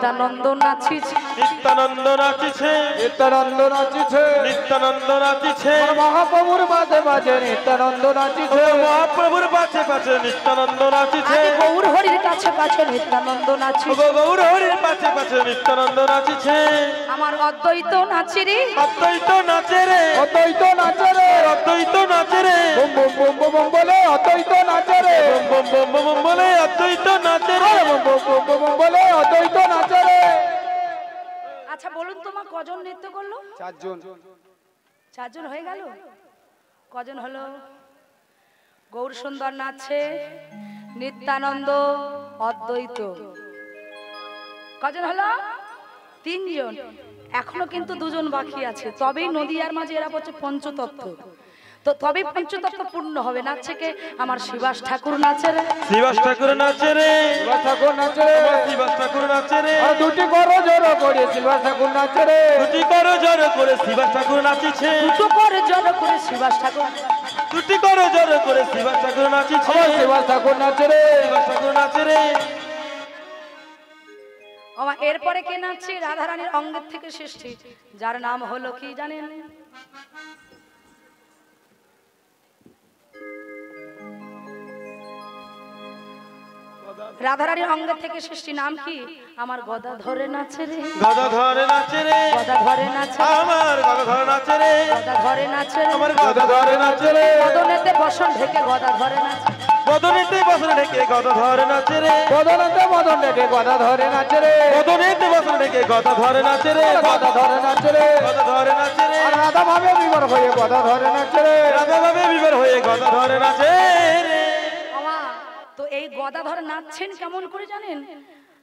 নিত্যানন্দ নাচিছে, নিত্যানন্দ নাচিছে, নিত্যানন্দ নাচিছে, নিত্যানন্দ নাচিছে, মহাপ্রভুর মাঝে মাঝে নিত্যানন্দ নাচিছে, মহাপ্রভুর পাশে পাশে নিত্যানন্দ নাচিছে, গৌর হরির কাছে কাছে নিত্যানন্দ নাচিছে, গৌর হরির পাশে পাশে নিত্যানন্দ নাচিছে। আমার অদ্বৈত নাচে রে, অদ্বৈত নাচে রে, অদ্বৈত নাচে রে, অদ্বৈত নাচে রে, boom boom boom boom boom বলে অদ্বৈত নাচে রে, বম বম বম বম বলে অদ্বৈত নাচে রে, boom boom boom boom boom বলে অদ্বৈত নাচে রে। আচ্ছা বলুন তোমার কজন নৃত্য করলো? চারজন। চারজন হয়ে গেল। কজন হলো? গৌর সুন্দর নাচছে, নিত্যানন্দ, অদ্বৈত। কজন হলো? তিনজন। এখনো কিন্তু দুজন বাকি আছে, তবেই নদীয়ার মাঝে এরা হচ্ছে পঞ্চতত্ত্ব। তো তবে পঞ্চতত্ত্ব পূর্ণ হবে। নাচছে কে? আমার শিবাস ঠাকুর নাচে রে, শিবাস ঠাকুর নাচে রে, শিবাস ঠাকুর নাচে রে, শিবাস ঠাকুর নাচে রে, আর দুটি করো জোর করে শিবাস ঠাকুর নাচে রে, দুটি করো জোর করে শিবাস ঠাকুর নাচিছে, দুটো করে জড়ো করে শিবাস ঠাকুর, দুটি করো জোর করে শিবাস ঠাকুর নাচিছে, শিবাস ঠাকুর নাচে রে, শিবাস ঠাকুর নাচে রে। এরপরে কে নাচছে? রাধারানীর অঙ্গের থেকে সৃষ্টি, যার নাম হলো কি জানেন? রাধারানীর অঙ্গের থেকে সৃষ্টি, নাম কি? আমার গদা ধরে নাচে রে, গদা ধরে নাচে রে, গদা ধরে নাচে, আমার গদা ধরে নাচে রে, গদা ধরে নাচে রে, আমার গদা ধরে নাচে রে, বদনেতে বসন ঢেকে গদা ধরে নাচে, বদনেতে বসন ঢেকে গদা ধরে নাচে রে, বদনতে মদন ডেকে গদা ধরে নাচে রে, বদনেতে বসন ঢেকে গদা ধরে নাচে রে, গদা ধরে নাচে রে, গদা ধরে নাচে রে, আর রাধা ভাবে বিবর হয়ে গদা ধরে নাচে রে, রাধা ভাবে বিবার হয়ে গদা ধরে নাচে রে। আমা তো এই গদা ধরে নাচছেন কেমন করে জানেন?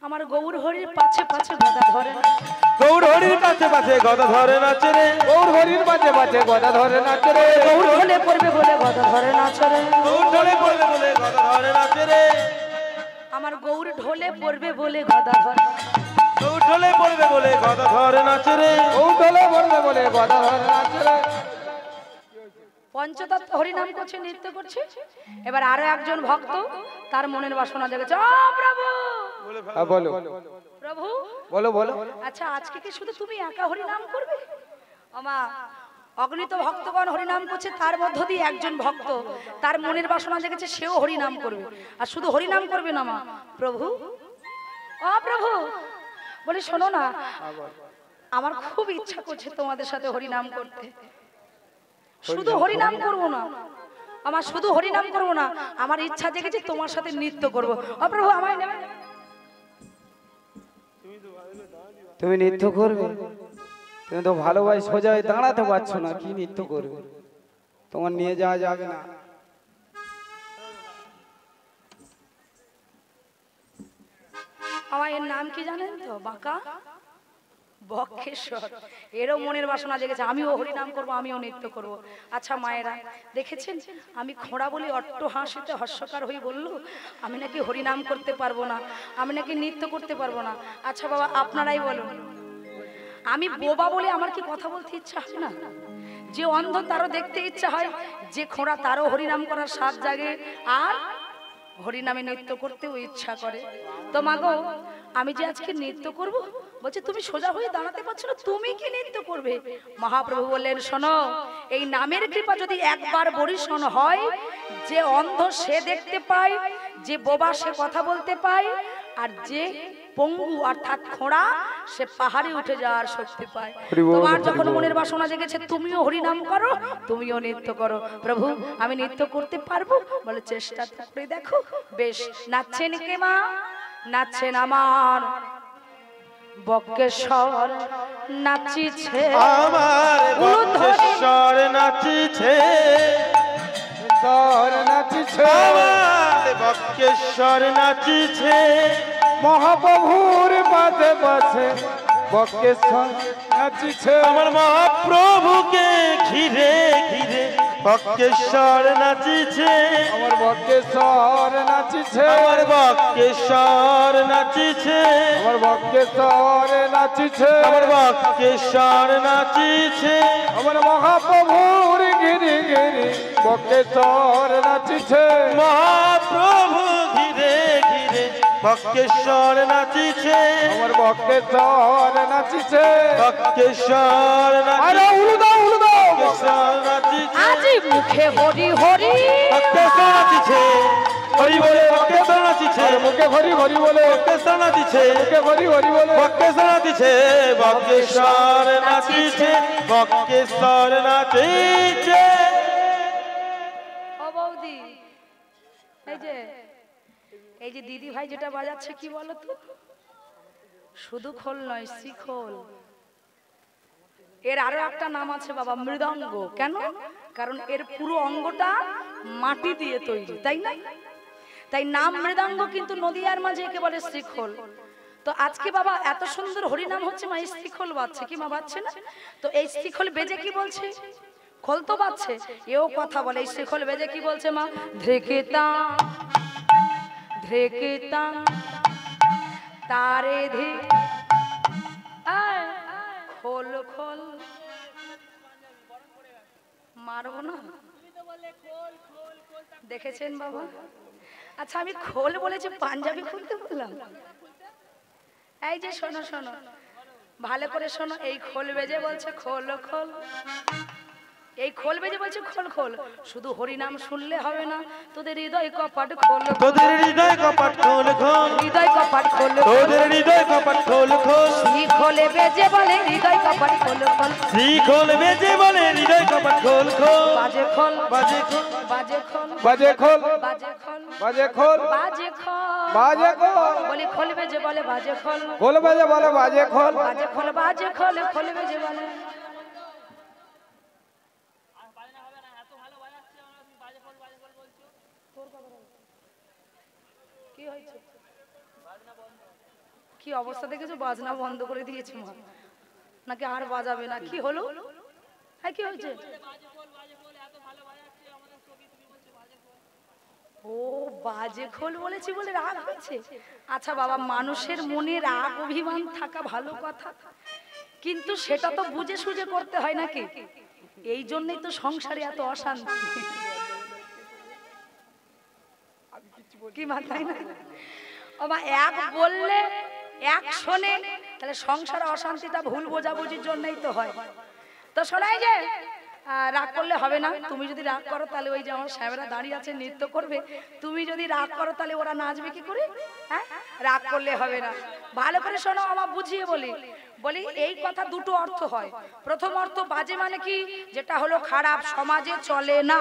আমার গৌর হরির পাছে পাছে গদা ধরে নাচে, গৌর হরির কাছে পাশে গদা ধরে নাচে রে, গৌর হরির বাজে বাজে গদা ধরে নাচে রে, গৌর ঢলে পড়বে বলে গদা ধরে নাচে রে, গৌর ঢলে পড়বে বলে গদা ধরে নাচে রে, আমার গৌর ঢলে পড়বে বলে গদা ধরে, গৌর ঢলে পড়বে বলে গদা ধরে নাচে রে, গৌর ঢলে পড়বে বলে গদা ধরে নাচে রে। পঞ্চতত্ত্ব হরিনাম করছে, নৃত্য করছে। এবার আরো একজন ভক্ত, তার মনের বাসনা জেগেছে। ও প্রভু, বলো প্রভু বলো বলো। আচ্ছা আজকে কি শুধু তুমি একা হরিনাম করবে? আমা অগণিত ভক্তগণ হরিনাম করছে, তার মধ্য দিয়ে একজন ভক্ত, তার মনের বাসনা জেগেছে, সেও হরিনাম করবে। আর শুধু হরিনাম করবে না মা, প্রভু, ও প্রভু, বলি শোনো না, আমার খুব ইচ্ছা করছে তোমাদের সাথে হরিনাম করতে। শুধু হরিনাম করবো না, আমার শুধু হরিনাম করবো না, আমার ইচ্ছা জেগেছে তোমার সাথে নৃত্য করবো। ও প্রভু, আমায় নেবে? তুমি নৃত্য করবে? তুমি তো ভালোবাসি সোজা হয়ে দাঁড়াতে পারছো না, কি নৃত্য করবে? তোমার নিয়ে যাওয়া যাবে না। আমার এর নাম কি জানেন তো? বাঁকা বক্ষেশ্বর। এরও মনের বাসনা জেগেছে, আমিও হরিনাম করব, আমিও নৃত্য করব। আচ্ছা মায়েরা দেখেছেন, আমি খোঁড়া বলি অট্ট হাসিতে হর্ষকার হয়ে বলল আমি নাকি হরিনাম করতে পারবো না, আমি নাকি নৃত্য করতে পারবো না। আচ্ছা বাবা আপনারাই বলুন, আমি বোবা বলে আমার কি কথা বলতে ইচ্ছা হয় না? যে অন্ধ তারও দেখতে ইচ্ছা হয়, যে খোঁড়া তারও হরিনাম করার স্বাদ জাগে, আর হরিনামে নৃত্য করতেও ইচ্ছা করে। তো মাগো আমি যে আজকে নৃত্য করব, বলছে তুমি সোজা হয়ে দাঁড়াতে পারছো না, তুমি কি নৃত্য করবে? মহাপ্রভু বললেন শোনো, এই নামের কৃপা যদি একবার বরিশন হয়, যে অন্ধ সে দেখতে পায়, যে বোবা সে কথা বলতে পায়, আর যে পঙ্গু অর্থাৎ খোঁড়া সে পাহাড়ে উঠে যাওয়ার শক্তি পায়। তোমার যখন মনের বাসনা জেগেছে তুমিও হরিনাম করো, তুমিও নৃত্য করো। প্রভু আমি নৃত্য করতে পারবো? বলে চেষ্টা করে দেখো। বেশ, নাচছেন কে মা? নাচছেন আমার বক্রেশ্বর নাচিছে, আমার বক্রেশ্বর নাচিছে, নাচিছে, আমার বক্রেশ্বর নাচিছে, মহাপ্রভুর পাশে পাশে বক্রেশ্বর নাচিছে, আমার মহাপ্রভুকে ঘিরে ঘিরে বক্রেশ্বর নাচিছে, আমার বক্রেশ্বর নাচিছে, আমার বক্রেশ্বর নাচিছে, আমার বক্রেশ্বর নাচিছে, আমার বক্রেশ্বর নাচিছে, আমার মহাপ্রভুর গিরি গিরি বক্রেশ্বর নাচিছে, মহাপ্রভু ঘিরে ঘিরে বক্রেশ্বর নাচিছে আমার বক্রেশ্বর নাচিছে বক্রেশ্বর আরে উলু দাও বক্রেশ্বর নাচিছে আজি মুখে হরি হরি বক্রেশ্বর নাচিছে হরি বলে বক্রেশ্বর নাচিছে আর মুখে হরি হরি বলে বক্রেশ্বর নাচিছে মুখে হরি হরি বলে বক্রেশ্বর নাচিছে বক্রেশ্বর নাচিছে বক্রেশ্বর নাচিছে ও বৌদি এই যে দিদি ভাই যেটা বাজাচ্ছে কি বলো তো শুধু খোল নয় শিখোল এর আরো একটা নাম আছে বাবা মৃদঙ্গ কেন কারণ এর পুরো অঙ্গটা মাটি দিয়ে তৈরি তাই না তাই নাম মৃদঙ্গ কিন্তু নদিয়ার মাঝে একে বলে শিখোল তো আজকে বাবা এত সুন্দর হরিনাম হচ্ছে মা শিখোল বাজছে কি মা বাজছে না তো এই শিখোল বেজে কি বলছে খোল তো বাজছে এও কথা বলে এই শিখোল বেজে কি বলছে মা ধৃকিতা ধৃকিতা তারে ধি খোল খোল মারবো না দেখেছেন বাবা আচ্ছা আমি খোল বলেছি পাঞ্জাবি খুলতে বললাম এই যে শোনো শোনো ভালো করে শোনো এই খোল বেজে বলছে খোল খোল এই খোল বেজে বলছে খোল খোল শুধু হরিনাম শুনলে হবে না তোদের হৃদয় কপাট খোল তোদের হৃদয় কপাট খোল খোল হৃদয় কপাট খোল তোদের হৃদয় কপাট খোল খোল শ্রী খোলে বেজে বলে হৃদয় কপাট খোল খোল শ্রী খোল বেজে বলে হৃদয় কপাট খোল খোল বাজে খোল বাজে খোল বাজে খোল বাজে খোল বাজে খোল বাজে খোল বাজে খোল বাজে খোল বলি খোল বেজে বলে বাজে খোল খোল বাজে বলে বাজে খোল বাজে খোল বাজে খোল খোল বেজে বলে কি হয়েছে কি অবস্থা দেখেছো বাজনা বন্ধ করে দিয়েছে মা নাকি আর বাজাবে না কি হলো হ্যাঁ কি হয়েছে ও বাজে খোল বলেছি বলে রাগ হয়েছে আচ্ছা বাবা মানুষের মনে রাগ অভিমান থাকা ভালো কথা কিন্তু সেটা তো বুঝে সুঝে করতে হয় নাকি এই জন্যই তো সংসারে এত অশান্তি কি মাথায় না ও মা এক বললে এক শোনে তাহলে সংসারে অশান্তিটা ভুল বোঝাবুঝির জন্যই তো হয় তো শোনাই যে রাগ করলে হবে না তুমি যদি রাগ করো তাহলে ওই যে আমার সাহেবরা দাঁড়িয়ে আছে নৃত্য করবে তুমি যদি রাগ করো তাহলে ওরা নাচবে কি করে হ্যাঁ রাগ করলে হবে না ভালো করে শোনো আমার বুঝিয়ে বলি বলি এই কথা দুটো অর্থ হয় প্রথম অর্থ বাজে মানে কি যেটা হলো খারাপ সমাজে চলে না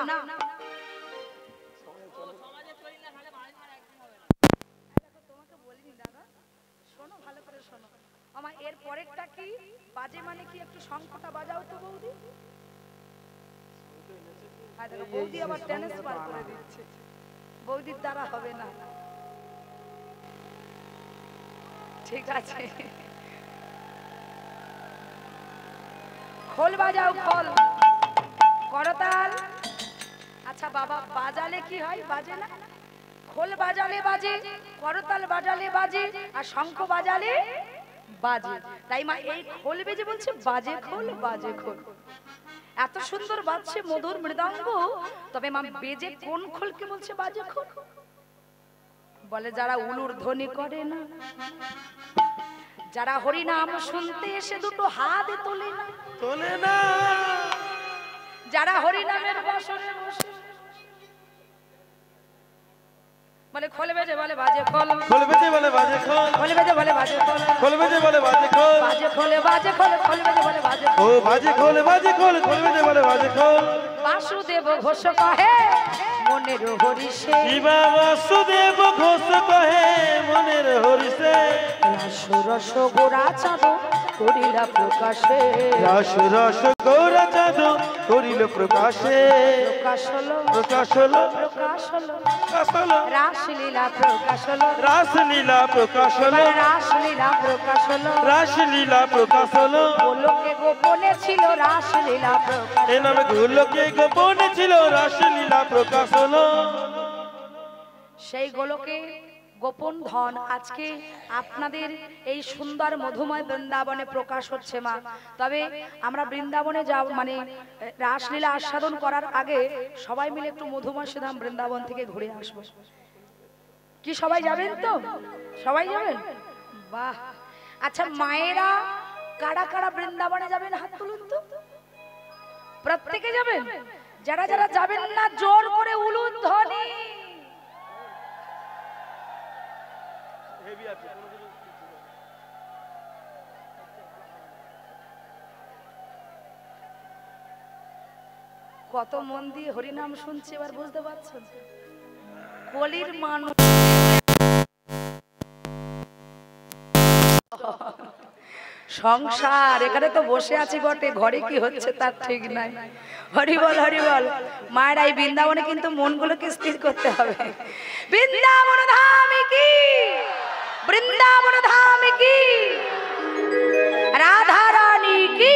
শোনো ভালো করে শোনো আমার এর পরেরটা কি বাজে মানে কি একটু শঙ্খটা বাজাও তো বৌদি বৌদি আবার টেনিস বার করে দিচ্ছে বৌদির দ্বারা হবে না ঠিক আছে খোল বাজাও খোল করতাল আচ্ছা বাবা বাজালে কি হয় বাজে না খোল বাজালে বাজে করতাল বাজালে বাজে আর শঙ্খ বাজালে বাজে তাই মা এই খোল বেজে বলছে বাজে খোল বাজে খোল এত সুন্দর বাজছে মধুর মৃদঙ্গ তবে মা বেজে কোন খোলকে বলছে বাজে খোল বলে যারা উলুর ধ্বনি করে না যারা হরি নাম শুনতে এসে দুটো হাত তোলে না যারা হরি নামের বসরে বসে বলে খোল বেজে বলে বাজে খোল খোল বেজে বলে বাজে খোল খোল বেজে বলে বাজে খোল খোল বেজে বলে বাজে খোল বাজে খোলে বাজে খোল খোল বেজে বলে বাজে ও বাজে খোল বাজে খোল খোল বেজে বলে বাজে খোল বাসুদেব ঘোষ কহে মনের হরিষে শিবা বাসুদেব ঘোষ কহে মনের হরিষে রস রস গোরা চাঁদ করিলা প্রকাশে রস রস গৌরা চাঁদ করিল প্রকাশে প্রকাশ হলো প্রকাশ হলো প্রকাশ হলো প্রকাশ হলো রাসলীলা প্রকাশ হলো রাসলীলা প্রকাশ হলো রাসলীলা প্রকাশ হলো রাসলীলা প্রকাশ হলো গোলকে গোপনে ছিল রাসলীলা প্রকাশ এ নামে গোলকে গোপনে ছিল রাসলীলা প্রকাশ হলো সেই গোলকে গোপন ধন আজকে আপনাদের এই সুন্দর মধুময় বৃন্দাবনে প্রকাশ হচ্ছে মা তবে আমরা বৃন্দাবনে যাব মানে রাসলীলা আস্বাদন করার আগে সবাই মিলে একটু মধুময় সুধাম বৃন্দাবন থেকে ঘুরে আসবো কি সবাই যাবেন তো? সবাই যাবেন? বাহ। আচ্ছা মায়েরা কারা কারা বৃন্দাবনে যাবেন হাত তুলুন তো। প্রত্যেকে যাবেন? যারা যারা যাবেন না জোর করে উলুধ্বনি। কত মন দিয়ে হরিনাম শুনছে এবার বুঝতে পারছেন? কলির মানুষ সংসার এখানে তো বসে আছি বটে, ঘরে কি হচ্ছে তার ঠিক নাই। হরি বল হরি বল। মায়ের এই বৃন্দাবনে কিন্তু মনগুলোকে স্থির করতে হবে। বৃন্দাবন ধাম কি, বৃন্দাবন ধাম কি, রাধা রানী কি,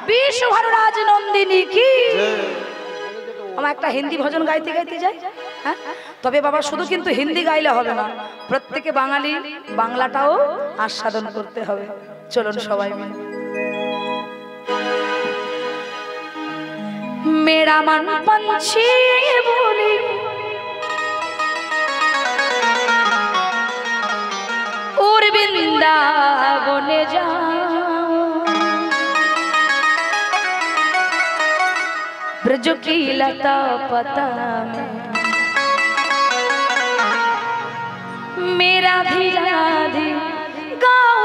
বিশ্বভানুরাজ নন্দিনী কি। আমার একটা হিন্দি ভজন গাইতে গাইতে যাই, হ্যাঁ? তবে বাবা শুধু কিন্তু হিন্দি গাইলে হবে না, প্রত্যেকে বাঙালি বাংলাটাও আস্বাদন করতে হবে। চলুন সবাই মিলে। মেরা মন পঞ্ছি বলি ওর বৃন্দাবনে যা, ब्रज की लता पता में मेरा भी राधे गाओ।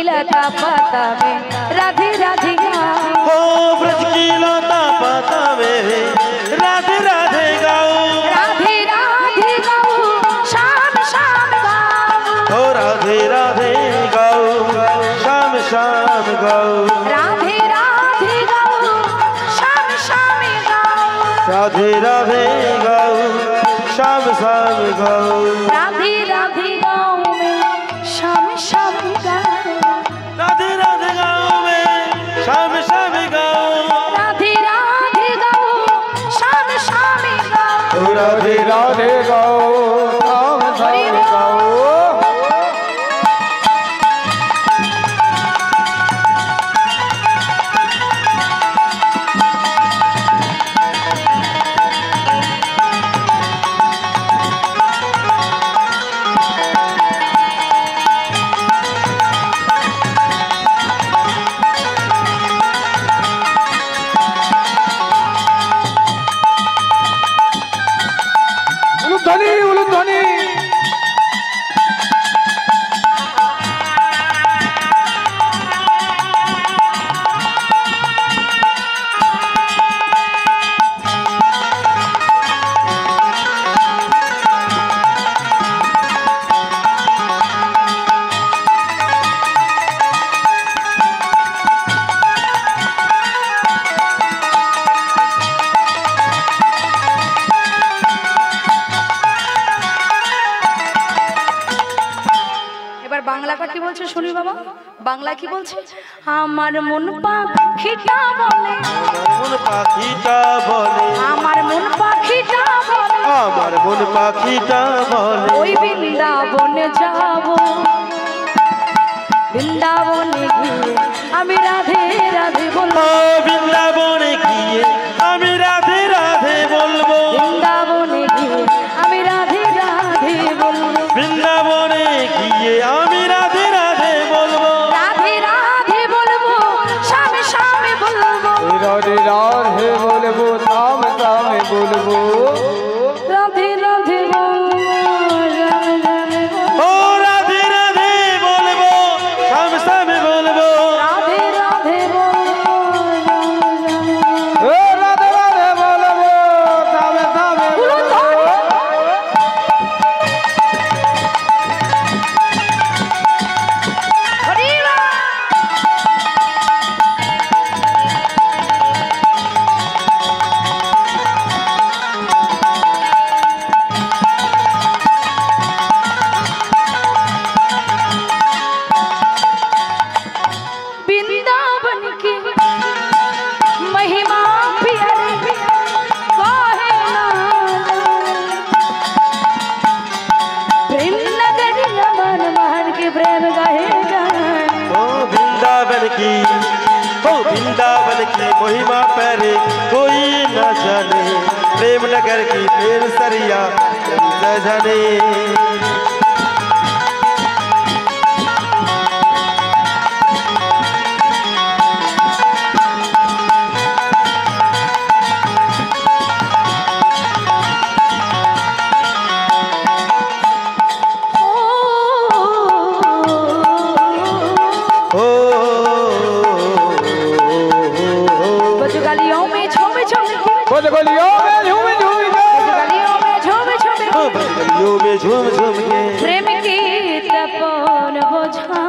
लता पता में राधे राधे गाओ, ब्रज की लता पता में राधे राधे गाओ, राधे राधे गाओ, शाम शाम गाओ, राधे राधे गाओ, शाम शाम गाओ, राधे राधे गाओ, शाम शाम गाओ, राधे राधे गाओ, शाम शाम गाओ, राधे राधे गाओ में शाम शाम गाओ, राधे राधे गाओ में शाम शाम गाओ, राधे राधे गाओ, शाम शाम गाओ, राधे राधे गाओ, शाम शाम गाओ। বাংলাটা কি বলছে শুনি বাবা, বাংলা কি বলছে? আমার মন পাখিটা বলে, মন পাখিটা বলে, আমার মন পাখিটা বলে, আমার মন পাখিটা বলে, ওই বৃন্দাবনে যাব, বৃন্দাবনে গিয়ে আমি রাধে রাধে বলবো, বৃন্দাবনে গিয়ে আমি রাধে রাধে বলবো, বৃন্দাবনে গিয়ে আমি রাধে রাধে বলবো, বৃন্দা রাধে রাধে বলবো থামে থামে বলবো রাধে রাধে ও রাধে রাধে বলবো শাম শাম বলবো রাধে রাধে ও রাধে রাধে বলবো থামে থামে বলবো वृंदावन की महिमा प्यारी गाहे प्रेम नगरिया मन महन के प्रेम गाहे ओ वृंदावन की महिमा पहरे कोई न जाने प्रेम नगर की प्रेम सरिया न जाने गलियों में झूम झूम बोल गलियों में झूम झूम के गलियों में झूम झूम गलियों में झूम झूम के प्रेम की तपोन बुझा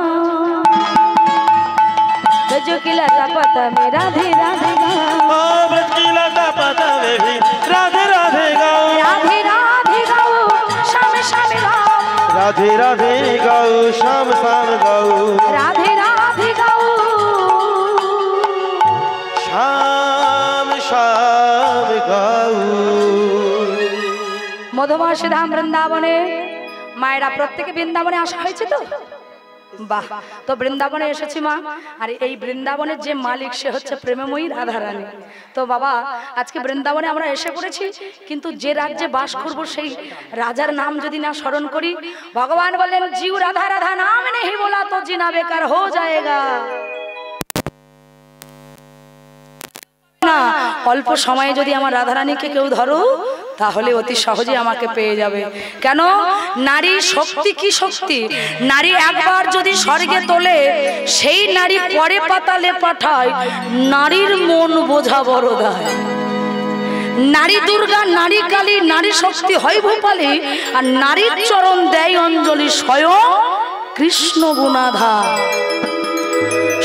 जो की लता पता में राधे राधे गाओ व्रत की लता पता में भी राधे राधे गाओ राधे राधे गाओ शाम शाम गाओ राधे राधे गाओ शाम शाम गाओ राधे राधे गाओ शाम शाम गाओ মধুমাসী ধাম বৃন্দাবনে মায়েরা প্রত্যেকে বৃন্দাবনে আসা হয়েছে তো বাহ তো বৃন্দাবনে এসেছি মা আর এই বৃন্দাবনের যে মালিক সে হচ্ছে প্রেমময়ী রাধারানী তো বাবা আজকে বৃন্দাবনে আমরা এসে পড়েছি কিন্তু যে রাজ্যে বাস করব সেই রাজার নাম যদি না স্মরণ করি ভগবান বললেন जीव राधा राधा नाम नहीं बोला तो जीना बेकार हो जाएगा না অল্প সময়ে যদি আমার রাধারানীকে কেউ ধরো তাহলে অতি সহজে আমাকে পেয়ে যাবে কেন নারী শক্তি কি শক্তি নারী একবার যদি স্বর্গে তোলে সেই নারী পরে পাতালে পাঠায় নারীর মন বোঝা বড় দায় নারী দুর্গা নারী কালী নারী শক্তি হয় ভূপালী আর নারীর চরণ দেয় অঞ্জলি স্বয়ং কৃষ্ণ গুণাধার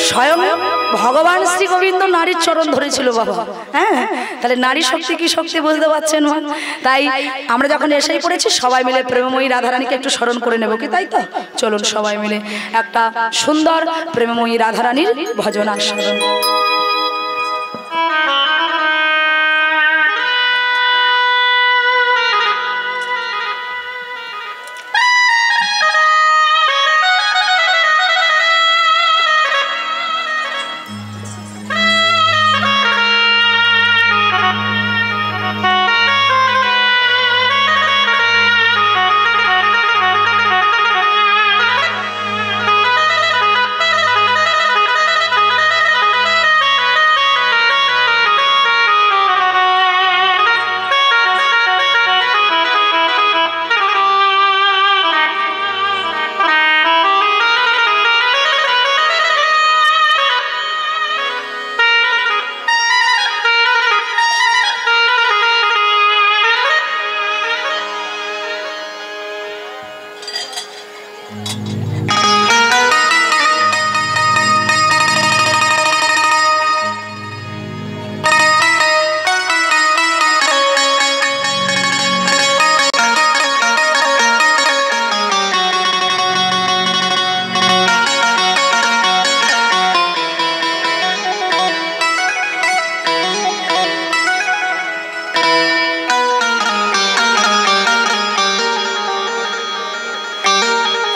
স্বয়ং ভগবান শ্রী গোবিন্দ নারীর চরণ ধরেছিল বাবা হ্যাঁ তাহলে নারী শক্তি কি শক্তি বুঝতে পারছেন তাই আমরা যখন এসেই পড়েছি সবাই মিলে প্রেমময়ী রাধারানীকে একটু স্মরণ করে নেব কি তাই তো চলুন সবাই মিলে একটা সুন্দর প্রেমময়ী রাধারানীর ভজন আস্বাদন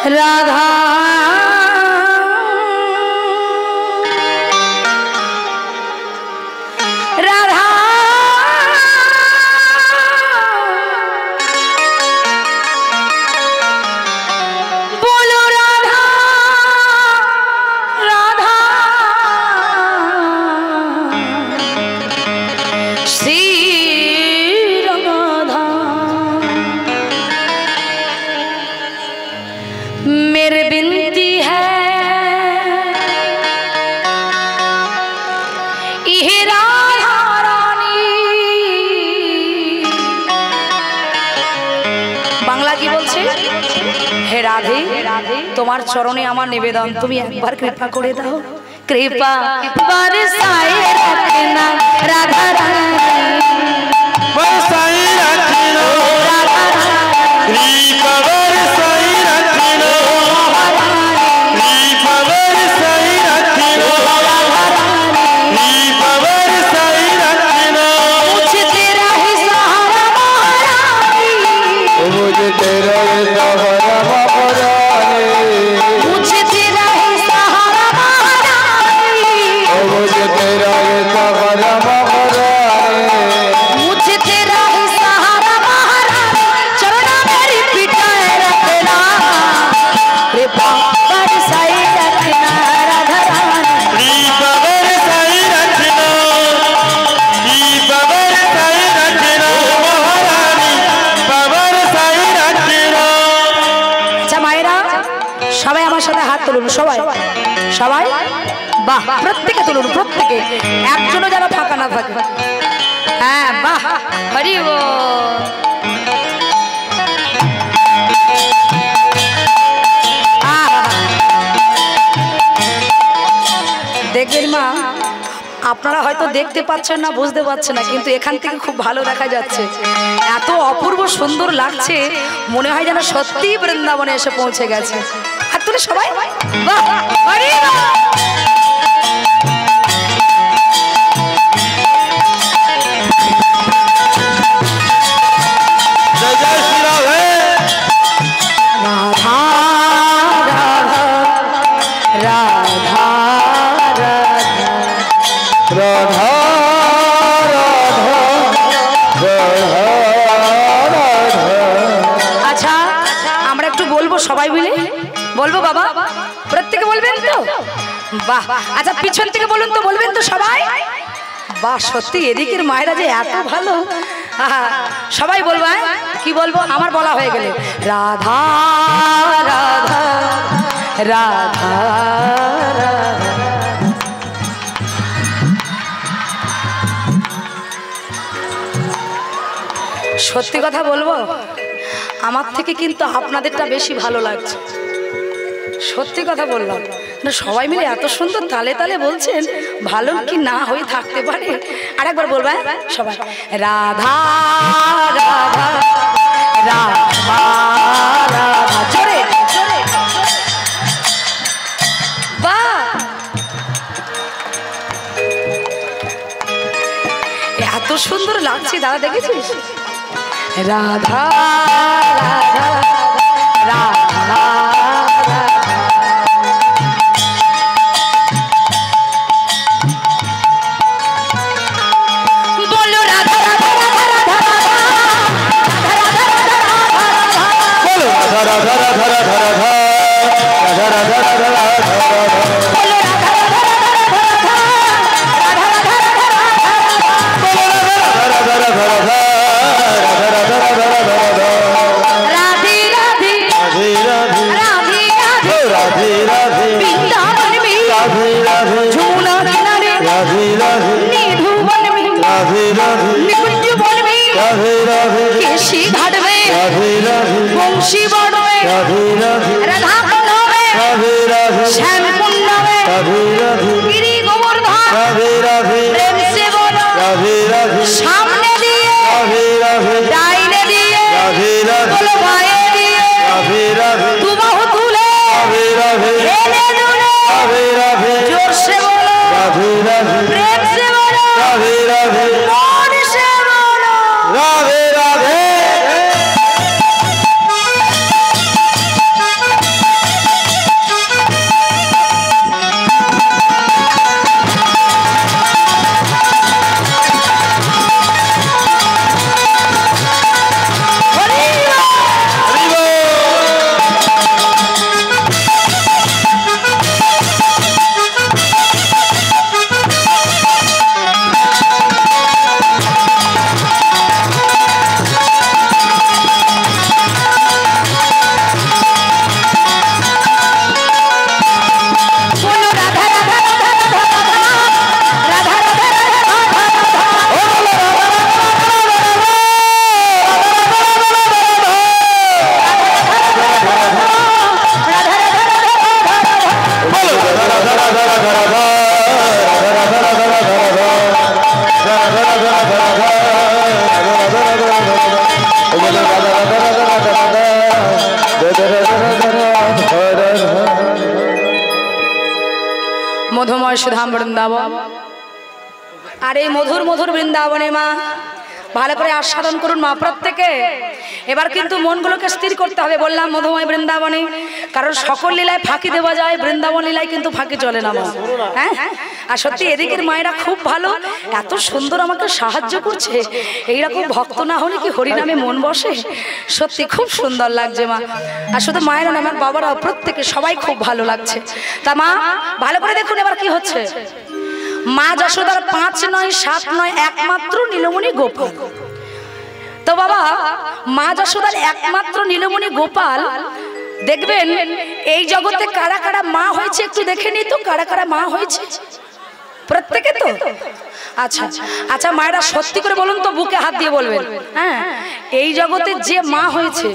राधा राधा बोलो राधा राधा রাধে তোমার চরণে আমার নিবেদন, তুমি একবার কৃপা করে দাও, কৃপা বরসায় রাখনা রাধা রানী, बरसाई रखना कृपा बरसाई रखना कृपा बरसाई रखना कृपा बरसाई रखना मुझे तेरा ही सहारा महारानी, मुझे तेरा सहारा महारानी, मुझे तेरा ही सहारा महारानी, मुझे तेरा सहारा महारानी, मुझे तेरा ही सहारा महारानी, चरण मेरी पिटाए रखना, कृपा बरसाए रखना राधा रानी, कृपा बरसाई रखना कृपा बरसाई रखना महारानी बरसाई रखना। আচ্ছা মায়েরা সবাই আমার সাথে হাত তুলুন, সবাই সবাই, বাহ, প্রত্যেকে তুলুন, প্রত্যেকে, একজনও যেন ফাঁকা না থাকে। হ্যাঁ বাহ, হরি বল। দেখবেন মা, আপনারা হয়তো দেখতে পাচ্ছেন না, বুঝতে পারছেন না, কিন্তু এখান থেকে খুব ভালো দেখা যাচ্ছে, এত অপূর্ব সুন্দর লাগছে, মনে হয় যেন সত্যি বৃন্দাবনে এসে পৌঁছে গেছে। আর তুলে সবাই বাহ, হরি বল। जय जय श्री राधे রাধা রাধা রাধা আচ্ছা আমরা একটু বলবো সবাই মিলে, বলবো বাবা, প্রত্যেকে বলবেন তো? বাহ, আচ্ছা পিছন থেকে বলুন তো, বলবেন তো সবাই? বাহ, সত্যি এদিকের মায়েরা যে এত ভালো। সবাই বলবো, কি বলবো, আমার বলা হয়ে গেলে রাধা রাধা রাধা রাধা। সত্যি কথা বলবো, আমার থেকে কিন্তু আপনাদেরটা বেশি ভালো লাগছে, সত্যি কথা বললাম না। সবাই মিলে এত সুন্দর তালে তালে বলছেন, ভালো কি না হয়ে থাকতে পারে? আরেকবার বলবো সবাই, রাধা রাধা রাধা রাধা, জোরে জোরে, বাহ, এত সুন্দর লাগছে দাদা, দেখেছিস? রাধা রাধা রাধা বলো রাধা রাধা রাধা রাধা রাধা রাধা राधा राधा राधा राधा राधा राधा সামনে দিয়ে ডাইনে দিয়ে বলো ভাইয়ে দিয়ে দু বাহু তুলে এনে দুলে জোরসে বলো প্রেম সে বলো মন সে বলো राधे राधे। বৈশ্বধাম বৃন্দাবন। আর এই মধুর মধুর বৃন্দাবনে মা ভালো করে আস্বাদন করুন মা প্রত্যেকে। এবার কিন্তু মনগুলোকে স্থির করতে হবে, বললাম মধুময় বৃন্দাবনে, কারণ সকল লীলায় ফাঁকি দেওয়া যায়, বৃন্দাবন লীলায় কিন্তু ফাঁকি চলে না মা। হ্যাঁ, আর সত্যি এদিকের মায়েরা খুব ভালো, এত সুন্দর আমাকে সাহায্য করছে। এইরকম ভক্ত না হলে কি হরিনামে মন বসে? সত্যি খুব সুন্দর লাগছে মা। আর শুধু মায়েরা না, আমার বাবারাও প্রত্যেকে সবাই খুব ভালো লাগছে। তা মা ভালো করে দেখুন এবার কি হচ্ছে। মা যশোদার 5 নয় 7 নয় একমাত্র নীলমণি গোপাল। তো বাবা মা যশোদার একমাত্র নীলমণি গোপাল, দেখবেন এই জগতে কারা কারা মা হয়েছে একটু দেখে নি তো, কারা কারা মা হয়েছে প্রত্যেকে তো? আচ্ছা আচ্ছা মায়েরা সত্যি করে বলুন তো, বুকে হাত দিয়ে বলবেন। হ্যাঁ, এই জগতে যে মা হয়েছে,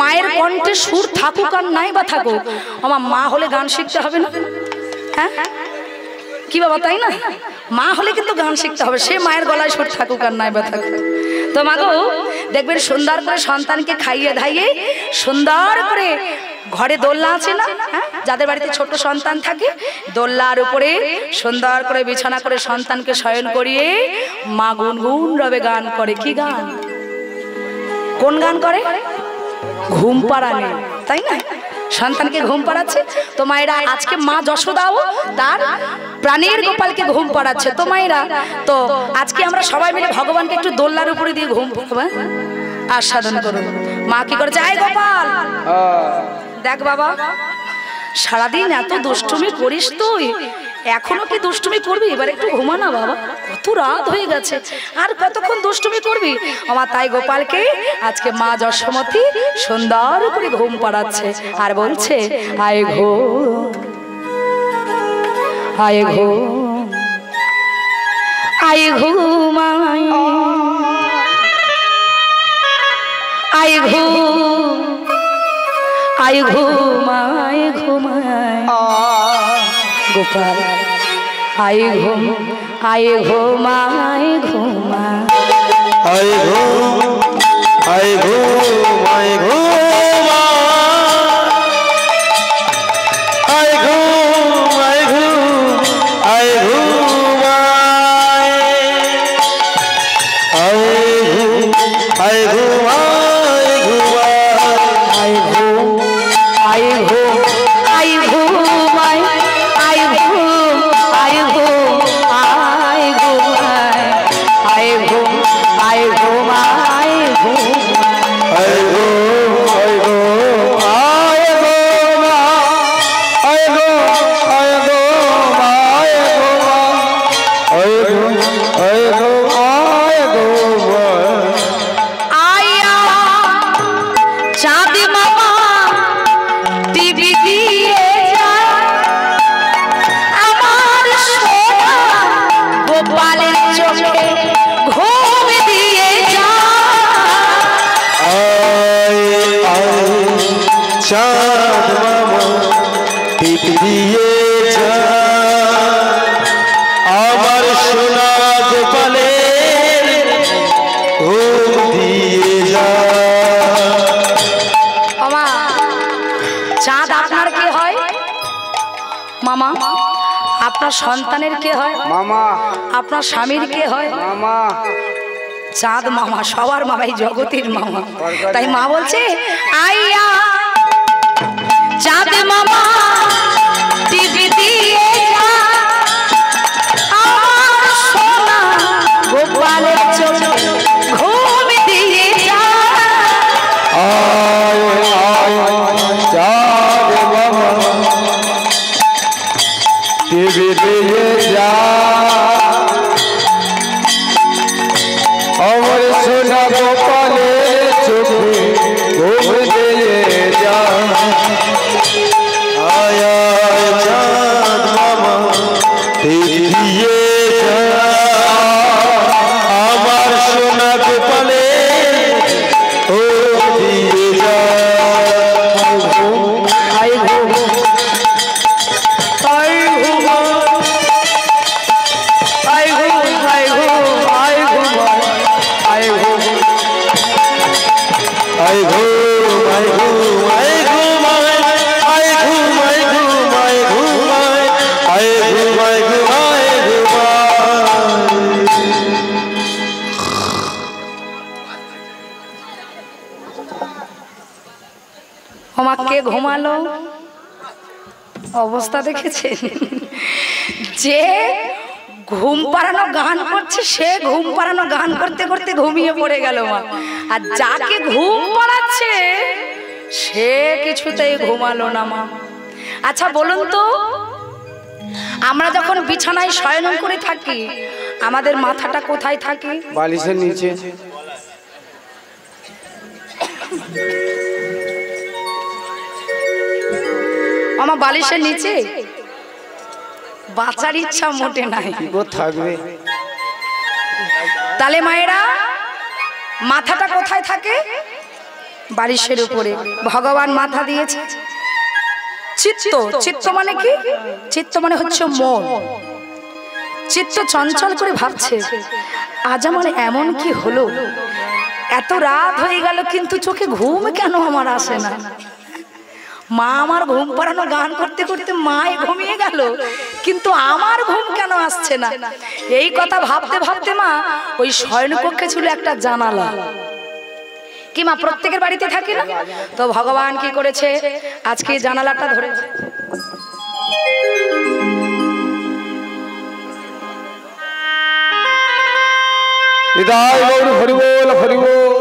মায়ের কণ্ঠে সুর থাকুক আর নাই বা থাকুক, আমার মা হলে গান শিখতে হবে না? হ্যাঁ কি বাবা, তাই না? মা হলে কিন্তু গান শিখতে হবে, সে মায়ের গলায় সুর থাকুক আর নাই বা থাকুক। তো মাগো দেখবেন সুন্দর করে সন্তানকে খাইয়ে ধাইয়ে সুন্দর করে ঘরে দোলনা আছে না, যাদের বাড়িতে ছোট সন্তান থাকে, দোলনার উপরে সুন্দর করে বিছানা করে সন্তানকে শয়ন করিয়ে মা গুনগুন রবে গান করে। কি গান? কোন গান করে? ঘুম পাড়ানে, তাই না? সন্তানকে ঘুম পাড়াচ্ছে। তো মায়েরা আজকে মা যশোদাও তার প্রাণের গোপালকে ঘুম পাড়াচ্ছে। তো মায়েরা তো আজকে আমরা সবাই মিলে ভগবানকে একটু দোলনার উপরে দিয়ে ঘুম পাড়াবো, আস্বাদন করুন। মা কি করেছে? আয় গোপাল, দেখ বাবা সারাদিন এত দুষ্টুমি করিস তুই, এখনো কি দুষ্টুমি করবি? এবার একটু ঘুমা না বাবা, কত রাত হয়ে গেছে, আর কতক্ষণ দুষ্টুমি করবি? আমার তাই গোপালকে আজকে মা যশোমতী সুন্দর করে ঘুম পাড়াচ্ছে আর বলছে আয় ঘো আয় ঘো আয় ঘুমাই আয় ঘো আয় ঘুমায় ঘুমায় গোপাল আয় ঘুম আয় ঘুমায় ঘুমায় আয় ঘুম আয় ঘুম আয় ঘুম আয় ঘুম আয় ঘুম আয় ঘুম আয় ঘুম আয় ঘুম আয় ঘুম আয় ঘুম আয় ঘুমায় আয় ঘুম আয় ঘুম আয় ঘুমায় আয় ঘুম আয় ঘুম আয় ঘুম আয় ঘুম আয় ঘুম আয় ঘুম আয় ঘুম আয় ঘুম আয় ঘুম আয় ঘুম আয় ঘুম আয়া চাঁদ মামা টিভি দিয়ে যা আমার সোনা গোপালের চোখে ঘুম দিয়ে যা চাঁদ মামা টিপ দিয়ে যা আমার সোনা গোপালের ঘুম দিয়ে যা। মামা চাঁদ আপনার কে হয়? মামা আপনার সন্তানের কে হয়? মামা আপনার স্বামীর কে হয়? মামা চাঁদ মামা, সবার মামাই জগতের মামা। তাই মা বলছে আইয়া চাঁদ মামা টিভি দিয়ে যা আমার সোনা গোপালের চোখে ঘুম দিয়ে যা। আয় আয় চাঁদ মামা টিভি দিয়ে যা আমার সোনা গোপালের চোখে ঘুম দিয়ে যা। আয় আয় চাঁদ মামা ঘুমালো অবস্থা দেখেছেন? যে ঘুম পাড়ানো গান করছে সে ঘুম পাড়ানো গান করতে করতে ঘুমিয়ে পড়ে গেল মা, আর যাকে ঘুম পাড়াচ্ছে সে কিছুতেই ঘুমালো না মা। আচ্ছা বলুন তো, আমরা যখন বিছানায় শয়ন করে থাকি আমাদের মাথাটা কোথায় থাকে? বালিশের নিচে। আমার বালিশের নিচে বাঁচার ইচ্ছা মোটে নাই, থাকবে। তাহলে মায়েরা মাথাটা কোথায় থাকে? বালিশের উপরে। ভগবান মাথা দিয়েছে চিত্ত। চিত্ত মানে কি? চিত্ত মানে হচ্ছে মন। চিত্ত চঞ্চল করে ভাবছে আজ আমার এমন কি হলো, এত রাত হয়ে গেল কিন্তু চোখে ঘুম কেন আমার আসে না? মা আমার ঘুম পাড়ানো গান করতে করতে মায়ে ঘুমিয়ে গেল কিন্তু আমার ঘুম কেন আসছে না? এই কথা ভাবতে ভাবতে মা ওই শয়নকক্ষে ছিল একটা জানালা। কি মা প্রত্যেকের বাড়িতে থাকে না? তো ভগবান কি করেছে আজকে জানালাটা ধরেছে। হৃদয় গৌর হরি বল হরি বল।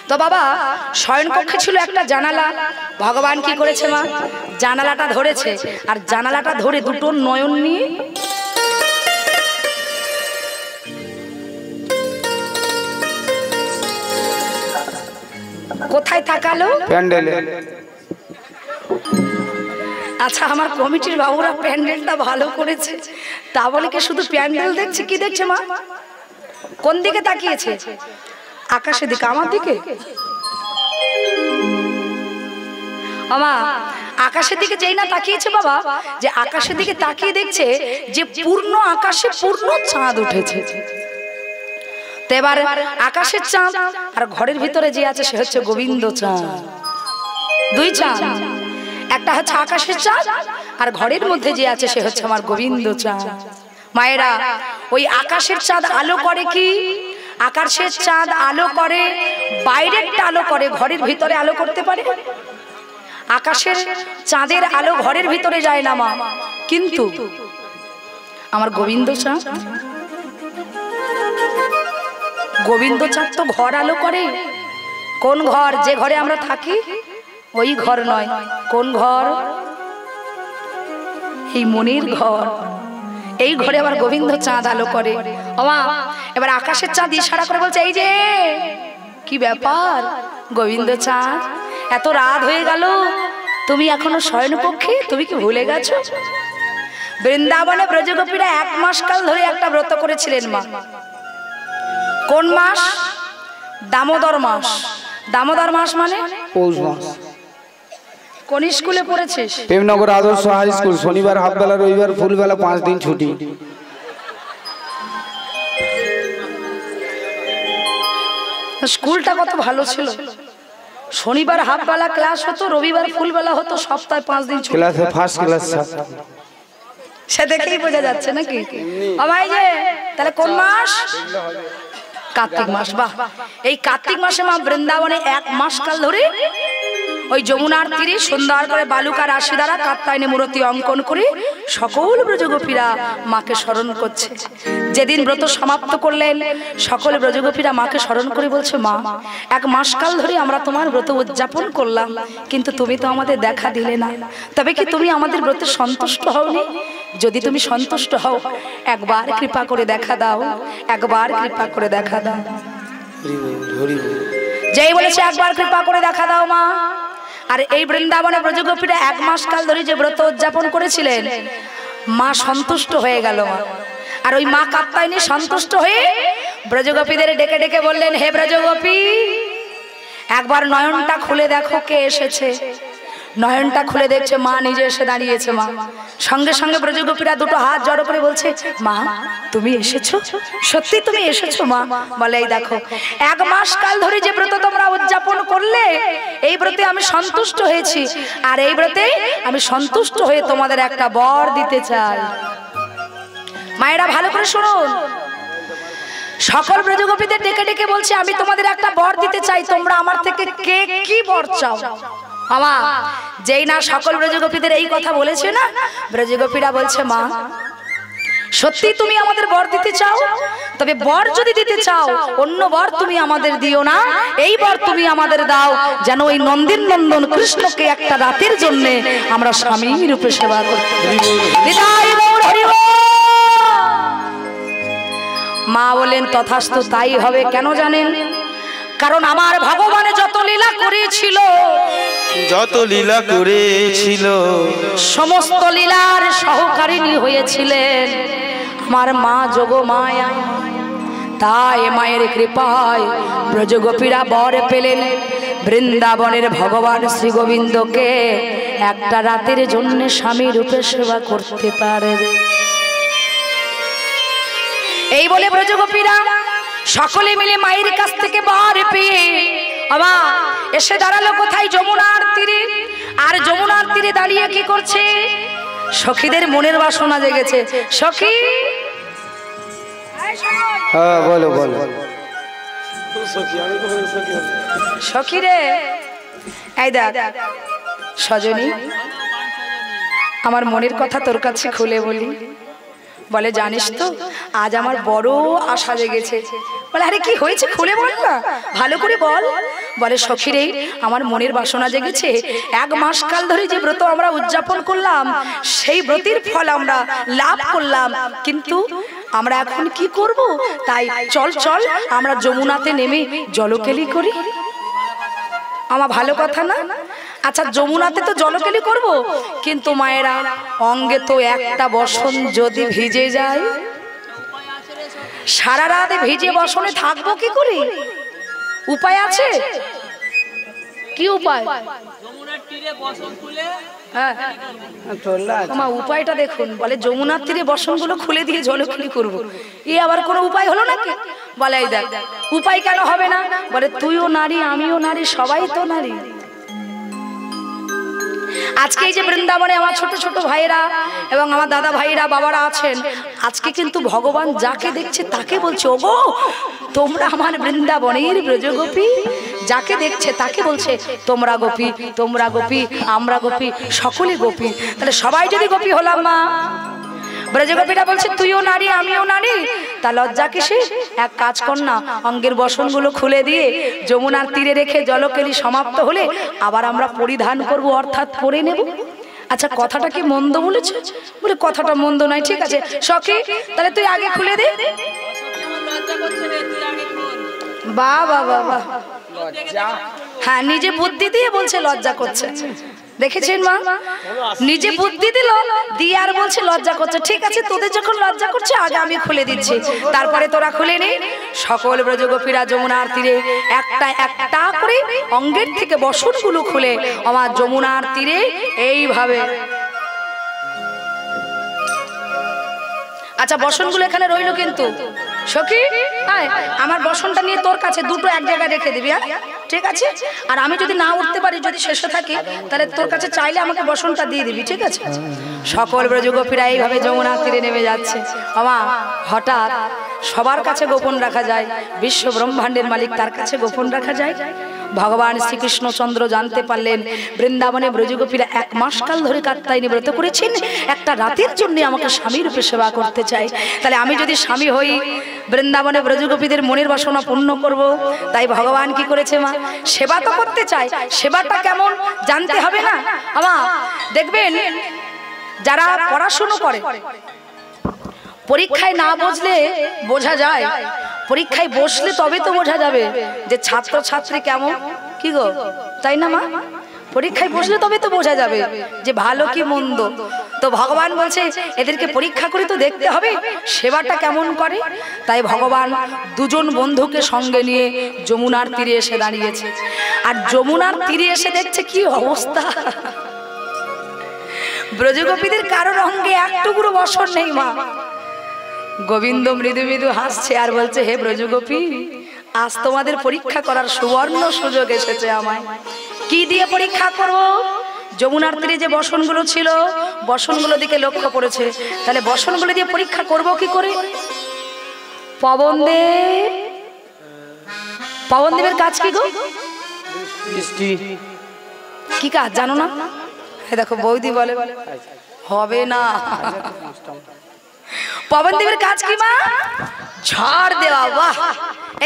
তো বাবা শয়নকক্ষে ছিল একটা জানালা, ভগবান কি করেছে মা জানালাটা ধরেছে, আর জানালাটা ধরে দুটো নয়ন নিয়ে কোথায় তাকালো? প্যান্ডেলে। আচ্ছা আমার কমিটির বাবুরা প্যান্ডেলটা ভালো করেছে, তা বলে কি শুধু প্যান্ডেল দেখছে? কি দেখছে মা? কোন দিকে তাকিয়েছে? আকাশের দিকে। আমার দিকে? আমা আকাশের দিকে যেই না তাকিয়েছে বাবা, যে আকাশের দিকে তাকিয়ে দেখছে যে পূর্ণ আকাশে পূর্ণ চাঁদ উঠেছে। তো এবার আকাশের চাঁদ আর ঘরের ভিতরে যে আছে সে হচ্ছে গোবিন্দ চাঁদ। দুই চাঁদ, একটা হচ্ছে আকাশের চাঁদ আর ঘরের মধ্যে যে আছে সে হচ্ছে আমার গোবিন্দ চাঁদ। মায়েরা ওই আকাশের চাঁদ আলো করে কি? আকাশের চাঁদ আলো করে বাইরেরটা আলো করে, ঘরের ভিতরে আলো করতে পারে? আকাশের চাঁদের আলো ঘরের ভিতরে যায় না মা, কিন্তু আমার গোবিন্দ চাঁদ, গোবিন্দ চাঁদ তো ঘর আলো করে। কোন ঘর? যে ঘরে আমরা থাকি ওই ঘর নয়। কোন ঘর? এই মনির ঘর। এই ঘরে আবার গোবিন্দ চাঁদ আলো করে। ওমা এবার আকাশের চাঁদ ইশারা করে বলছে এই যে কি ব্যাপার গোবিন্দ চাঁদ, এত রাত হয়ে গেল তুমি এখনো শয়নকক্ষে? তুমি কি ভুলে গেছো? বৃন্দাবনে ব্রজগোপীরা 1 মাস কাল ধরে একটা ব্রত করেছিলেন মা। কোন মাস? দামোদর মাস। দামোদর মাস মানে পৌষ মাস। কোন স্কুলে পড়েছিস? প্রেমনগর আদর্শ হাই স্কুল। শনিবার হাফ বেলা, রবিবার ফুল বেলা, 5 দিন ছুটি। স্কুলটা কত ভালো ছিল। শনিবার হাফ বেলা ক্লাস হতো, রবিবার ফুল বেলা হতো, সপ্তাহে 5 দিন ছুটি। ক্লাসে ফার্স্ট ক্লাস। সে দেখেই বোঝা যাচ্ছে নাকি? ভাই যে তাহলে কোন মাস? কার্তিক মাস। বাহ, এই কার্তিক মাসে মা বৃন্দাবনে 1 মাস কাল ধরে ওই যমুনার তীরে সুন্দর করে বালুকার রাশি দ্বারা কাত্যায়নী মূর্তি অঙ্কন করে সকল ব্রজগোপীরা মাকে স্মরণ করছে। যেদিন ব্রত সমাপ্ত করলেন সকল ব্রজগোপীরা মাকে স্মরণ করে বলছে মা 1 মাস কাল ধরে আমরা তোমার ব্রত উদযাপন করলাম, কিন্তু তুমি তো আমাদের দেখা দিলে না। তবে কি তুমি আমাদের ব্রতে সন্তুষ্ট হওনি? যদি তুমি সন্তুষ্ট হও একবার কৃপা করে দেখা দাও, একবার কৃপা করে দেখা দাও। যেই বলেছে একবার কৃপা করে দেখা দাও মা। আর এই বৃন্দাবনে ব্রজগোপীরা 1 মাস কাল ধরে যে ব্রত উদযাপন করেছিলেন মা সন্তুষ্ট হয়ে গেল মা। আর ওই মা কাত্যায়নী সন্তুষ্ট হয়ে ব্রজগোপীদের ডেকে ডেকে বললেন হে ব্রজগোপী একবার নয়নটা খুলে দেখো কে এসেছে। নয়নটা খুলে দেখছে মা নিজে এসে দাঁড়িয়েছে। মা সঙ্গে সঙ্গে ব্রজগোপীরা দুটো হাত জড়ো করে বলছে মা তুমি এসেছো? সত্যি তুমি এসেছো মা? বলে এই দেখো 1 মাস কাল ধরে যে ব্রত তোমরা উদযাপন করলে এই ব্রতে আমি সন্তুষ্ট হয়েছি, আর এই ব্রতে আমি সন্তুষ্ট হয়ে তোমাদের একটা বর দিতে চাই। মায়েরা ভালো করে শুনুন, সকল ব্রজগোপীদের ডেকে ডেকে বলছে আমি তোমাদের একটা বর দিতে চাই, তোমরা আমার থেকে কে কি বর চাও? মামা যেই না সকল ব্রজগোপীদের এই কথা বলেছে না, ব্রজগোপীরা বলছে মা সত্যি তুমি আমাদের বর দিতে চাও, তবে বর যদি দিতে চাও অন্য বর তুমি আমাদের দিও না, এই বর তুমি আমাদের দাও যেন ওই নন্দিন নন্দন কৃষ্ণকে একটা রাতের জন্য আমরা স্বামী রূপে সেবা করতে পারি। মা বলেন তথাস্তু তাই হবে। কেন জানেন? কারণ আমার ভগবানে যত লীলা করেছিল, যত লীলা করেছিল, সমস্ত লীলার সহকারিণী হয়েছিলেন আমার মা যোগমায়া। তাই মায়ের কৃপায় ব্রজগোপীরা বর পেলেন বৃন্দাবনের ভগবান শ্রী গোবিন্দকে একটা রাতের জন্য স্বামী রূপে সেবা করতে পারে। এই বলে ব্রজগোপীরা সকলে মিলে মায়ের কাছ থেকে বর পেয়ে আবার এসে দাঁড়ালো কোথায়? যমুনার তীরে। আর যমুনার তীরে দাঁড়িয়ে কি করছে? সখীদের মনের বাসনা জেগেছে। সখী হ্যাঁ বলো বলো। সখী রে, এই দেখ সজনী, আমার মনের কথা তোর কাছে খুলে বলি। বলে জানিস তো আজ আমার বড় আশা জেগেছে। বলে আরে কি হয়েছে খুলে বল না, ভালো করে বল। বলে সখী রে, আমার মনের বাসনা জেগেছে। 1 মাস কাল ধরে যে ব্রত আমরা উদযাপন করলাম, সেই ব্রতের ফল আমরা লাভ করলাম, কিন্তু আমরা এখন কি করব? তাই চল চল আমরা যমুনাতে নেমে জলকেলি করি। আমার ভালো কথা না? আচ্ছা যমুনাতে তো জলকেলি করব, কিন্তু মায়েরা অঙ্গে তো একটা বসন যদি ভিজে যায়, সারা রাত ভিজে বসনে থাকবো কি করে? উপায় আছে? কি উপায়? উপায়টা দেখুন। বলে যমুনার তীরে বসনগুলো খুলে দিয়ে জলকেলি করব, এ আবার কোনো উপায় হলো নাকি? বলে এই দেখ উপায় কেন হবে না? বলে তুইও নারী, আমিও নারী, সবাই তো নারী। আজকে এই যে বৃন্দাবনে আমার ছোট ছোট ভাইরা এবং আমার দাদা ভাইরা বাবারা আছেন, আজকে কিন্তু ভগবান যাকে দেখছে তাকে বলছে ওগো তোমরা আমার বৃন্দাবনের ব্রজগোপী। যাকে দেখছে তাকে বলছে তোমরা গোপী, তোমরা গোপী, আমরা গোপী, সকলে গোপী। তাহলে সবাই যদি গোপী হলাম মা, ব্রজগোপীরা বলছে তুইও নারী আমিও নারী, তা লজ্জা কিসে? এক কাজ কর না, অঙ্গের বসনগুলো খুলে দিয়ে যমুনার তীরে রেখে জলকেলি সমাপ্ত হলে আবার আমরা পরিধান করব, অর্থাৎ পরে নেব। আচ্ছা কথাটা কি মন্দ বলেছে? বলে কথাটা মন্দ নয়, ঠিক আছে সখী তাহলে তুই আগে খুলে দে। বাহ বাহ বাহ বাহ, হ্যাঁ নিজে বুদ্ধি দিয়ে বলছে লজ্জা করছে। দেখেছেন মা, নিজে বুদ্ধি দিল দিয়ে আর বলছে লজ্জা করছে। ঠিক আছে তোদের যখন লজ্জা করছে আগে আমি খুলে দিচ্ছি, তারপরে তোরা খুলে নে। সকল ব্রজগোপীরা যমুনার তীরে একটা একটা করে অঙ্গের থেকে বসনগুলো খুলে আমার যমুনার তীরে এইভাবে। আচ্ছা বসনগুলো এখানে রইলো, কিন্তু সখী আমার বসনটা নিয়ে তোর কাছে দুটো এক জায়গায় রেখে দিবি, ঠিক আছে? আর আমি যদি না উঠতে পারি, যদি শেষে থাকি, তাহলে তোর কাছে চাইলে আমাকে বসনটা দিয়ে দিবি, ঠিক আছে? সকল ব্রজগোপীরা এইভাবে যমুনার তীরে নেমে যাচ্ছে। আমা হঠাৎ সবার কাছে গোপন রাখা যায়, বিশ্ব ব্রহ্মাণ্ডের মালিক তার কাছে গোপন রাখা যায়? ভগবান শ্রীকৃষ্ণচন্দ্র জানতে পারলেন বৃন্দাবনে ব্রজগোপীরা 1 মাস কাল ধরে কাত্যায়নী ব্রত করেছেন, একটা রাতের জন্য আমাকে স্বামী রূপে সেবা করতে চাই। তাহলে আমি যদি স্বামী হই, বৃন্দাবনে ব্রজগোপীদের মনের বাসনা পূর্ণ করব। তাই ভগবান কি করেছে মা? সেবা তো করতে চায়, সেবাটা কেমন জানতে হবে না? আমা দেখবেন যারা পড়াশুনো করে, পরীক্ষায় না বসলে বোঝা যায়, পরীক্ষায় বসলে তবে তো বোঝা যাবে যে ছাত্র ছাত্রী কেমন, কি গো তাই না মা? পরীক্ষায় বসলে তবে তো বোঝা যাবে যে ভালো কি মন্দ। তো ভগবান বলছে এদেরকে পরীক্ষা করে তো দেখতে হবে সেবাটা কেমন করে। তাই ভগবান দুজন বন্ধুকে সঙ্গে নিয়ে যমুনার তীরে এসে দাঁড়িয়েছে। আর যমুনার তীরে এসে দেখছে কি অবস্থা, ব্রজগোপীদের কারোর অঙ্গে এক টুকরো বসন নেই মা। গোবিন্দ মৃদু মৃদু হাসছে আর বলছে হে ব্রজগোপী, আজ তোমাদের পরীক্ষা করার সুবর্ণ সুযোগ এসেছে আমায়। কি দিয়ে পরীক্ষা করব? যমুনার তীরে যে বসনগুলো ছিল, বসনগুলো দিকে লক্ষ্য করেছে। তাহলে বসনগুলো দিয়ে পরীক্ষা করব কি করে? পবনদেব, পবনদেবের কাজ কি গো? বৃষ্টি কি কাজ জানো না? এই দেখো বৌদি বলে হবে না। পবনদেবের কাজ কি মা? ঝড় দেওয়া। বাহ!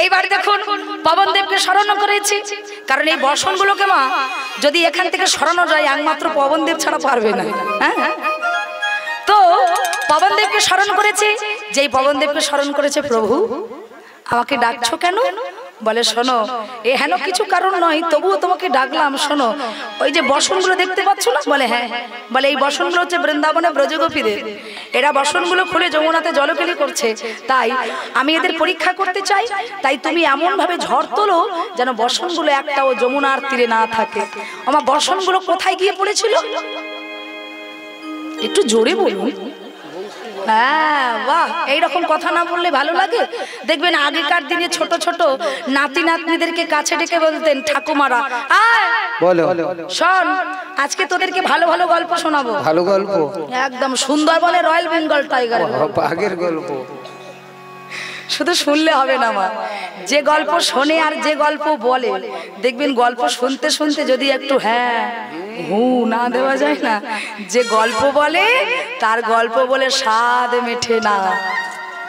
এইবার দেখুন পবনদেবকে স্মরণ করেছি, কারণ এই বসনগুলোকে মা যদি এখান থেকে সরানো যায় একমাত্র পবনদেব ছাড়া পারবে না। হ্যাঁ, তো পবনদেবকে স্মরণ করেছে। যেই পবনদেবকে স্মরণ করেছে, প্রভু আমাকে ডাকছো কেন? বলে শোনো, এ হেন কিছু কারণ নয়, তবুও তোমাকে ডাকলাম। শোনো, ওই যে বসনগুলো দেখতে পাচ্ছ না? বলে হ্যাঁ। বলে এই বসনগুলো হচ্ছে বৃন্দাবনে ব্রজগোপীদের। এরা বসনগুলো খুলে যমুনাতে জলকেলি করছে, তাই আমি এদের পরীক্ষা করতে চাই। তাই তুমি এমন ভাবে ঝড় তোলো যেন বসনগুলো একটাও যমুনার তীরে না থাকে। আমার বসনগুলো কোথায় গিয়ে পড়েছিল? একটু জোরে বলুন। হ্যাঁ, বাহ! এইরকম কথা না বললে ভালো লাগে। দেখবেন আগেকার দিনে ছোট ছোট নাতি নাতনিদেরকে কাছে ডেকে বলতেন, ঠাকুমারা আয় বলো, শোন, আজকে তোদেরকে ভালো ভালো গল্প শোনাবো। ভালো গল্প? একদম সুন্দরবনে রয়্যাল বেঙ্গল টাইগার বাঘের গল্প। শুধু শুনলে হবে না মা, যে গল্প শোনে আর যে গল্প বলে, দেখবেন গল্প শুনতে শুনতে যদি একটু হ্যাঁ হু না দেওয়া যায় না, যে গল্প বলে তার গল্প বলে স্বাদ মেঠে না।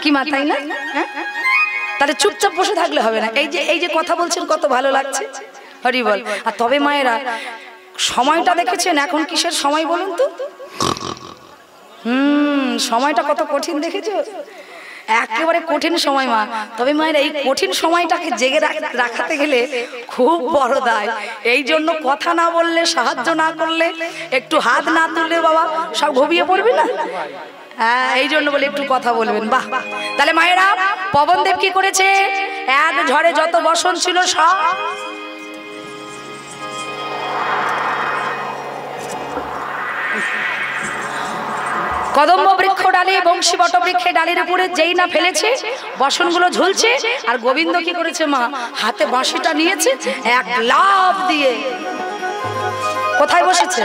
কি মা, তাই না? হ্যাঁ, তাহলে চুপচাপ বসে থাকলে হবে না। এই যে কথা বলছেন কত ভালো লাগছে, হরি বল। আর তবে মায়েরা, সময়টা দেখেছেন এখন কিসের সময় বলুন তো? সময়টা কত কঠিন দেখেছো? একেবারে কঠিন সময় মা। তবে মায়ের এই কঠিন সময়টাকে জেগে রাখাতে গেলে খুব বড় দায়। এই জন্য কথা না বললে, সাহায্য না করলে, একটু হাত না তুললে বাবা সব ঘুমিয়ে পড়বে না। হ্যাঁ, এই জন্য বলে একটু কথা বলবেন। বাহ! তাহলে মায়েরা, পবনদেব কি করেছে? এক ঝড়ে যত বসন ছিল সব কদম্ব বৃক্ষ ডালে, বংশী বট বৃক্ষে ডালের উপরে যেই না ফেলেছে, বসনগুলো ঝুলছে। আর গোবিন্দ কি করেছে মা? হাতে বাঁশিটা নিয়েছে, এক লাফ দিয়ে কোথায় বসেছে?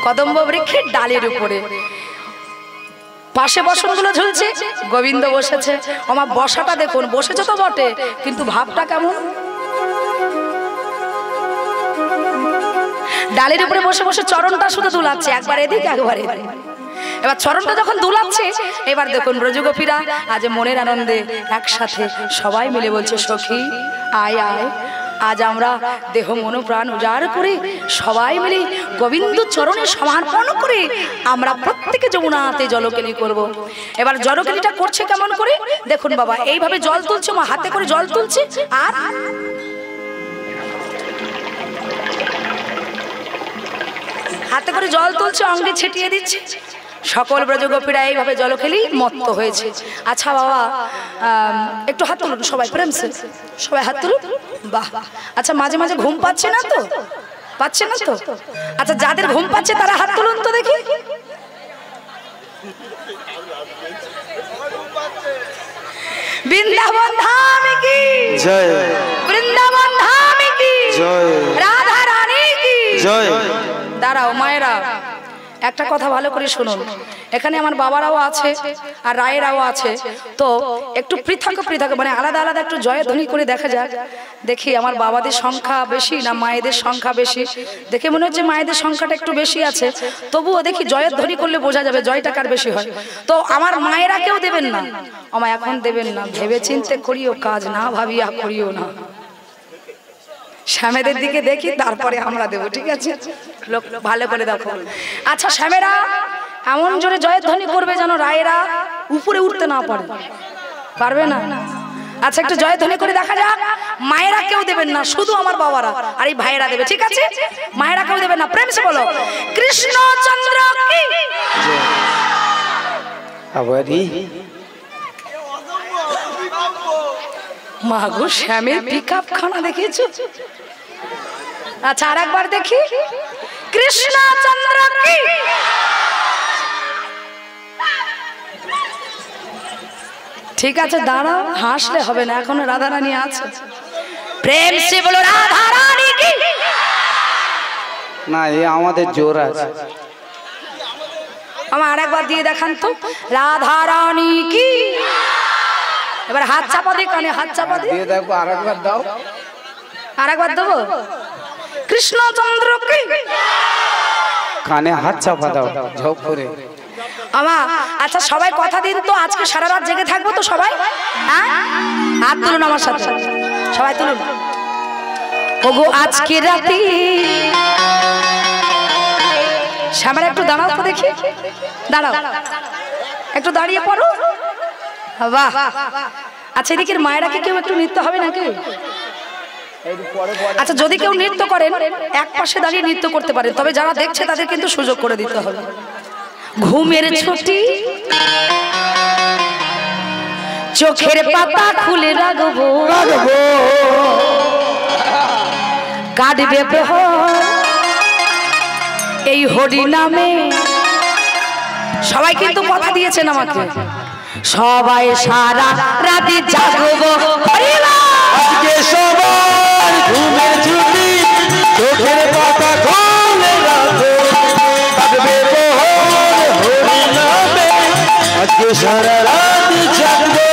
কদম্ব বৃক্ষের ডালের উপরে। পাশে বসনগুলো ঝুলছে, গোবিন্দ বসেছে। আমার বসাটা দেখুন, বসেছে তো বটে, কিন্তু ভাবটা কেমন? ডালের উপরে বসে বসে চরণটা শুধু দুলাচ্ছে, একবার এদিক একবার এদিক। এবার চরণটা যখন দুলাচ্ছে, এবার দেখুন ব্রজগোপীরা আজ মনের আনন্দে একসাথে সবাই মিলে বলছে, সখী আয় আয়, আজ আমরা দেহ মন প্রাণ উজাড় করে সবাই মিলে গোবিন্দ চরণে সমর্পণ করে আমরা প্রত্যেকে যমুনাতে জলকেলি করব। এবার জলকেলিটা করছে কেমন করে দেখুন বাবা। এইভাবে জল তুলছে মা, হাতে করে জল তুলছে, আর হাতে করে জল তুলছে, অঙ্গে ছিটিয়ে দিচ্ছে। সকল ব্রজগোপীরা এইভাবে জলকেলি মত্ত হয়েছে। আচ্ছা বাবা, একটু হাত তুলুন সবাই, প্রেমসে সবাই হাত তুলুন। বাহ! আচ্ছা, মাঝে মাঝে ঘুম পাচ্ছে না তো? পাচ্ছে না তো? আচ্ছা, যাদের ঘুম পাচ্ছে তারা হাত তুলুন তো দেখি। বৃন্দাবন ধাম কি জয়, বৃন্দাবন ধাম কি জয়, রাধা রানী কি জয়। দাঁড়াও মায়েরা, একটা কথা ভালো করে শুনুন। এখানে আমার বাবারাও আছে আর রায়েরাও আছে, তো একটু পৃথক পৃথক মানে আলাদা আলাদা একটু জয়ধ্বনি করে দেখা যাক। দেখি আমার বাবাদের সংখ্যা বেশি না মায়েদের সংখ্যা বেশি। দেখে মনে হচ্ছে মায়েদের সংখ্যাটা একটু বেশি আছে, তবুও দেখি জয়ধ্বনি করলে বোঝা যাবে জয়টা কার বেশি হয়। তো আমার মায়েরা কেউ দেবেন না, আমায় এখন দেবেন না, ভেবে চিন্তে করিও কাজ, না ভাবিয়া করিও না। শ্যামেদের দিকে দেখি, তারপরে আমরা দেবো, ঠিক আছে? লোক ভালো করে দেখো। আচ্ছা শ্যামেরা এমন জোরে জয়ধ্বনি করবে যেন রায়েরা উপরে উঠতে না পারে, পারবে না? আচ্ছা, একটু জয়ধ্বনি করে দেখা যাক। মায়েরা কেউ দেবেন না, শুধু আমার বাবারা আর এই ভাইয়েরা দেবে, ঠিক আছে? মায়েরা কেউ দেবেন না, প্রেম সে বলো কৃষ্ণচন্দ্র কি আবারই মাগো শ্যামের পিকআপ খানা দেখেছো? আচ্ছা, আর একবার দেখি, কৃষ্ণচন্দ্র কি। ঠিক আছে, দাঁড়াও, হাসলে হবে না, এখনো রাধা রানী আছে। প্রেম সে বলো রাধা রানী কি। না, এ আমাদের জোর আছে। আমার আরেকবার দিয়ে দেখান তো, রাধা রানী কি। এবার হাত চাপা দিয়ে, কানে হাত চাপা দিয়ে দেখো, আরেকবার দাও। আরেকবার দেবো, কৃষ্ণচন্দ্র কি। কানে হাত চাপা দাও ঝপ করে। আমার আচ্ছা সবাই কথা দিন তো, আজকে সারা রাত জেগে থাকবো তো সবাই? হ্যাঁ, হাত তুলুন আমার সাথে, সবাই তুলুন। ওগো আজকে রাতে, শ্যামারা একটু দাঁড়াও তো দেখি, দাঁড়াও, একটু দাঁড়িয়ে পড়ো। বাহ, আচ্ছা এদিকের মায়েরাকে কেউ একটু নৃত্য হবে নাকি? আচ্ছা যদি কেউ নৃত্য করেন এক পাশে দাঁড়িয়ে নৃত্য করতে পারেন, তবে যারা দেখছে তাদের কিন্তু সুযোগ করে দিতে হবে। ঘুমের ছুটি, চোখের পাতা খুলে রাখবো, কাটবে প্রহর এই হরি নামে। সবাই কিন্তু কথা দিয়েছেন আমাকে, সবাই সারা রাতে জাগবো। আজকে সবার ঘুমের ছুটি, চোখের পাতা খুলে রাখো, কাটবে প্রহর হরি নামে, আজকে সারা রাত জাগবো।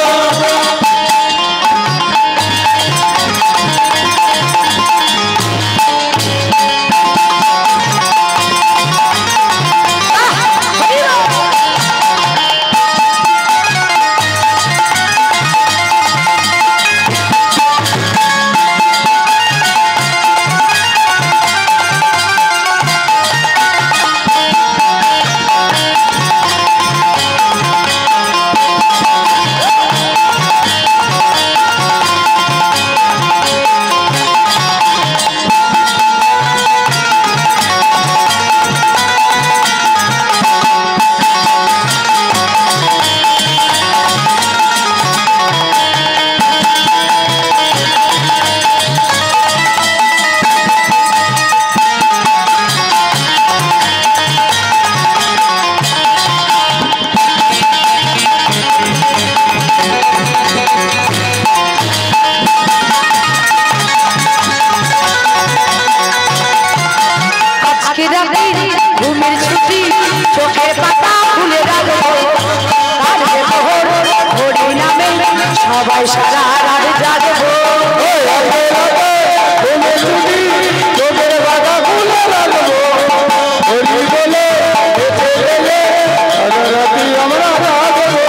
ঘুমের ছুটি, চোখের পাতা খুলে রাখবো, কাটবে প্রহর হরি নামে, সবাই সারা রাত জাগবো। ঘুমের ছুটি, চোখের পাতা খুলে রাখবো, হরি বলে বেঁচে গেলে সারা রাতি আমরা জাগবো।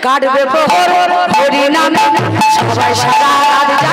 কাটবে প্রহর হরি নামে, সবাই সারা রাত